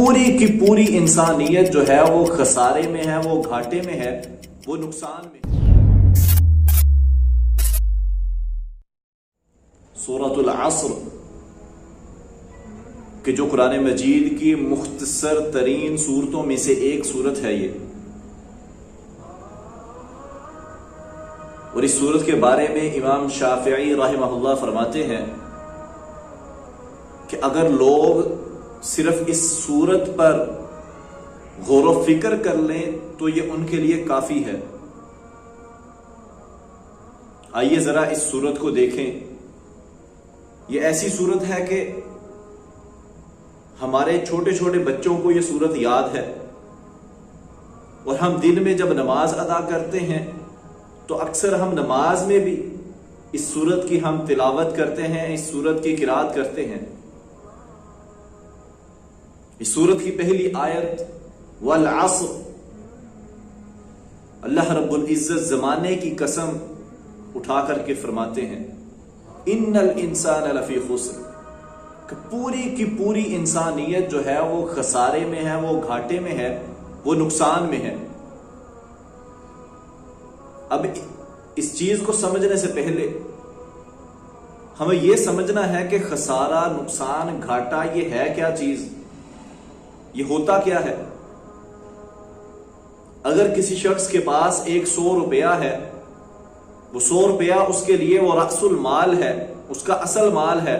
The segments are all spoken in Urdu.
پوری کی پوری انسانیت جو ہے وہ خسارے میں ہے، وہ گھاٹے میں ہے، وہ نقصان میں ہے۔ سورۃ العصر کہ جو قرآن مجید کی مختصر ترین سورتوں میں سے ایک سورت ہے یہ، اور اس سورت کے بارے میں امام شافعی رحمہ اللہ فرماتے ہیں کہ اگر لوگ صرف اس سورت پر غور و فکر کر لیں تو یہ ان کے لیے کافی ہے۔ آئیے ذرا اس سورت کو دیکھیں۔ یہ ایسی سورت ہے کہ ہمارے چھوٹے چھوٹے بچوں کو یہ سورت یاد ہے، اور ہم دن میں جب نماز ادا کرتے ہیں تو اکثر ہم نماز میں بھی اس سورت کی ہم تلاوت کرتے ہیں، اس سورت کی قرات کرتے ہیں۔ اس سورت کی پہلی آیت والعصر، اللہ رب العزت زمانے کی قسم اٹھا کر کے فرماتے ہیں ان الانسان لفی خسر، کہ پوری کی پوری انسانیت جو ہے وہ خسارے میں ہے، وہ گھاٹے میں ہے، وہ نقصان میں ہے۔ اب اس چیز کو سمجھنے سے پہلے ہمیں یہ سمجھنا ہے کہ خسارہ، نقصان، گھاٹا یہ ہے کیا چیز، یہ ہوتا کیا ہے۔ اگر کسی شخص کے پاس 100 روپیہ ہے، وہ 100 روپیہ اس کے لیے وہ رأس المال ہے، اس کا اصل مال ہے،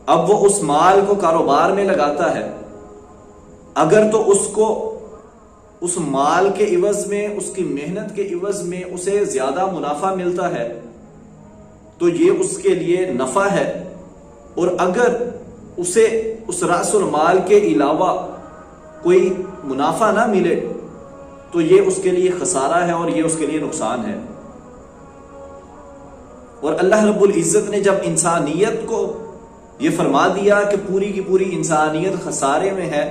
اب وہ اس مال کو کاروبار میں لگاتا ہے، اگر تو اس کو اس مال کے عوض میں، اس کی محنت کے عوض میں اسے زیادہ منافع ملتا ہے تو یہ اس کے لیے نفع ہے، اور اگر اسے اس رأس المال کے علاوہ کوئی منافع نہ ملے تو یہ اس کے لیے خسارہ ہے اور یہ اس کے لیے نقصان ہے۔ اور اللہ رب العزت نے جب انسانیت کو یہ فرما دیا کہ پوری کی پوری انسانیت خسارے میں ہے،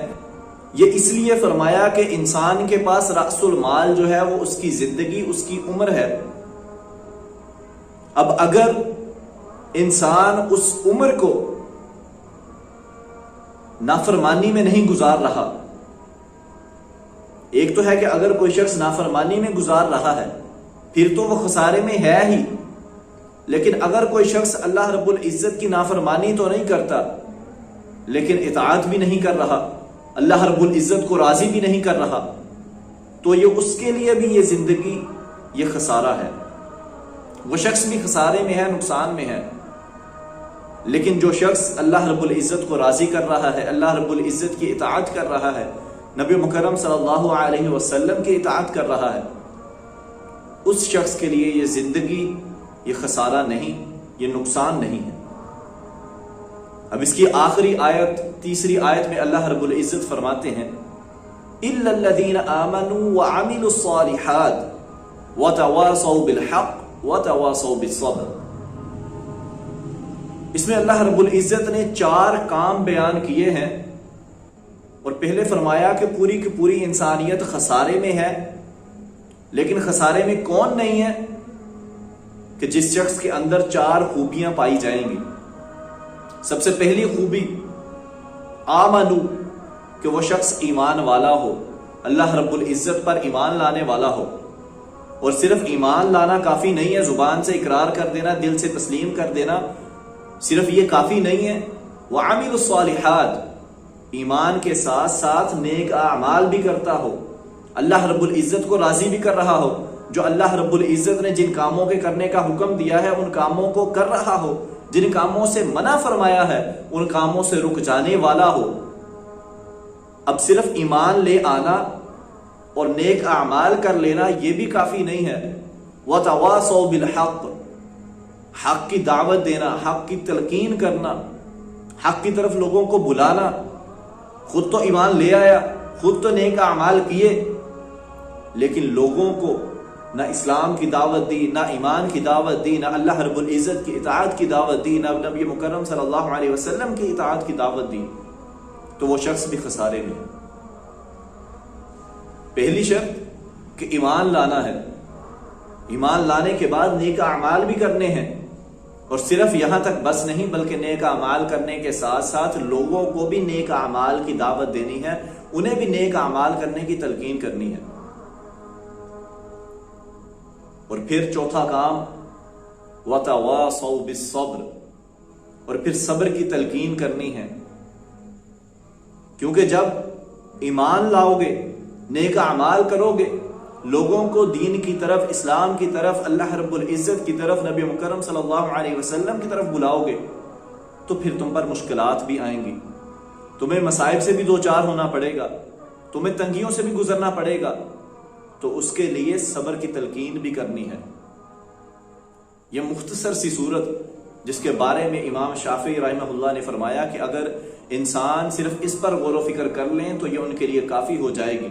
یہ اس لیے فرمایا کہ انسان کے پاس رأس المال جو ہے وہ اس کی زندگی، اس کی عمر ہے۔ اب اگر انسان اس عمر کو نافرمانی میں نہیں گزار رہا، ایک تو ہے کہ اگر کوئی شخص نافرمانی میں گزار رہا ہے پھر تو وہ خسارے میں ہے ہی، لیکن اگر کوئی شخص اللہ رب العزت کی نافرمانی تو نہیں کرتا لیکن اطاعت بھی نہیں کر رہا، اللہ رب العزت کو راضی بھی نہیں کر رہا، تو یہ اس کے لیے بھی یہ زندگی یہ خسارہ ہے، وہ شخص بھی خسارے میں ہے، نقصان میں ہے۔ لیکن جو شخص اللہ رب العزت کو راضی کر رہا ہے، اللہ رب العزت کی اطاعت کر رہا ہے، نبی مکرم صلی اللہ علیہ وسلم کی اطاعت کر رہا ہے، اس شخص کے لیے یہ زندگی یہ خسارہ نہیں، یہ نقصان نہیں ہے۔ اب اس کی آخری آیت، تیسری آیت میں اللہ رب العزت فرماتے ہیں اِلَّا الَّذِينَ آمَنُوا وَعَمِلُوا الصَّالِحَاتِ وَتَوَاصَوْا بِالْحَقِّ وَتَوَاصَوْا بِالصَّبْرِ۔ اس میں اللہ رب العزت نے 4 کام بیان کیے ہیں، اور پہلے فرمایا کہ پوری کی پوری انسانیت خسارے میں ہے، لیکن خسارے میں کون نہیں ہے؟ کہ جس شخص کے اندر 4 خوبیاں پائی جائیں گی۔ سب سے پہلی خوبی آمنو، کہ وہ شخص ایمان والا ہو، اللہ رب العزت پر ایمان لانے والا ہو، اور صرف ایمان لانا کافی نہیں ہے، زبان سے اقرار کر دینا، دل سے تسلیم کر دینا صرف یہ کافی نہیں ہے۔ وعامل الصالحات، ایمان کے ساتھ ساتھ نیک اعمال بھی کرتا ہو، اللہ رب العزت کو راضی بھی کر رہا ہو، جو اللہ رب العزت نے جن کاموں کے کرنے کا حکم دیا ہے ان کاموں کو کر رہا ہو، جن کاموں سے منع فرمایا ہے ان کاموں سے رک جانے والا ہو۔ اب صرف ایمان لے آنا اور نیک اعمال کر لینا یہ بھی کافی نہیں ہے۔ وَتَوَاصَوْا بِالْحَقِّ، حق کی دعوت دینا، حق کی تلقین کرنا، حق کی طرف لوگوں کو بلانا، خود تو ایمان لے آیا، خود تو نیک اعمال کیے، لیکن لوگوں کو نہ اسلام کی دعوت دی، نہ ایمان کی دعوت دی، نہ اللہ رب العزت کی اطاعت کی دعوت دی، نہ نبی مکرم صلی اللہ علیہ وسلم کی اطاعت کی دعوت دی، تو وہ شخص بھی خسارے میں ہے۔ پہلی شرط کہ ایمان لانا ہے، ایمان لانے کے بعد نیک اعمال بھی کرنے ہیں، اور صرف یہاں تک بس نہیں، بلکہ نیک اعمال کرنے کے ساتھ ساتھ لوگوں کو بھی نیک اعمال کی دعوت دینی ہے، انہیں بھی نیک اعمال کرنے کی تلقین کرنی ہے۔ اور پھر چوتھا کام وَتَوَاصَوْا بِالصَّبْرِ، اور پھر صبر کی تلقین کرنی ہے، کیونکہ جب ایمان لاؤ گے، نیک اعمال کرو گے، لوگوں کو دین کی طرف، اسلام کی طرف، اللہ رب العزت کی طرف، نبی مکرم صلی اللہ علیہ وسلم کی طرف بلاؤ گے، تو پھر تم پر مشکلات بھی آئیں گی، تمہیں مصائب سے بھی دوچار ہونا پڑے گا، تمہیں تنگیوں سے بھی گزرنا پڑے گا، تو اس کے لیے صبر کی تلقین بھی کرنی ہے۔ یہ مختصر سی صورت جس کے بارے میں امام شافعی رحمہ اللہ نے فرمایا کہ اگر انسان صرف اس پر غور و فکر کر لیں تو یہ ان کے لیے کافی ہو جائے گی۔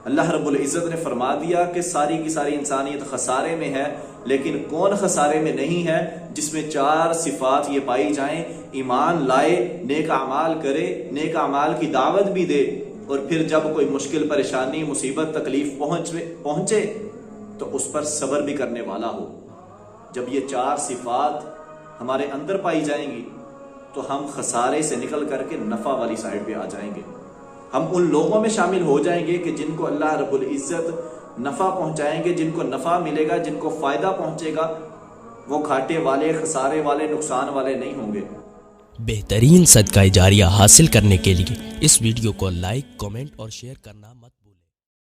اللہ رب العزت نے فرما دیا کہ ساری کی ساری انسانیت خسارے میں ہے، لیکن کون خسارے میں نہیں ہے؟ جس میں 4 صفات یہ پائی جائیں: ایمان لائے، نیک اعمال کرے، نیک اعمال کی دعوت بھی دے، اور پھر جب کوئی مشکل، پریشانی، مصیبت، تکلیف پہنچے تو اس پر صبر بھی کرنے والا ہو۔ جب یہ 4 صفات ہمارے اندر پائی جائیں گی تو ہم خسارے سے نکل کر کے نفع والی سائڈ پہ آ جائیں گے، ہم ان لوگوں میں شامل ہو جائیں گے کہ جن کو اللہ رب العزت نفع پہنچائیں گے، جن کو نفع ملے گا، جن کو فائدہ پہنچے گا، وہ گھاٹے والے، خسارے والے، نقصان والے نہیں ہوں گے۔ بہترین صدقہ جاریہ حاصل کرنے کے لیے اس ویڈیو کو لائک، کمنٹ اور شیئر کرنا مت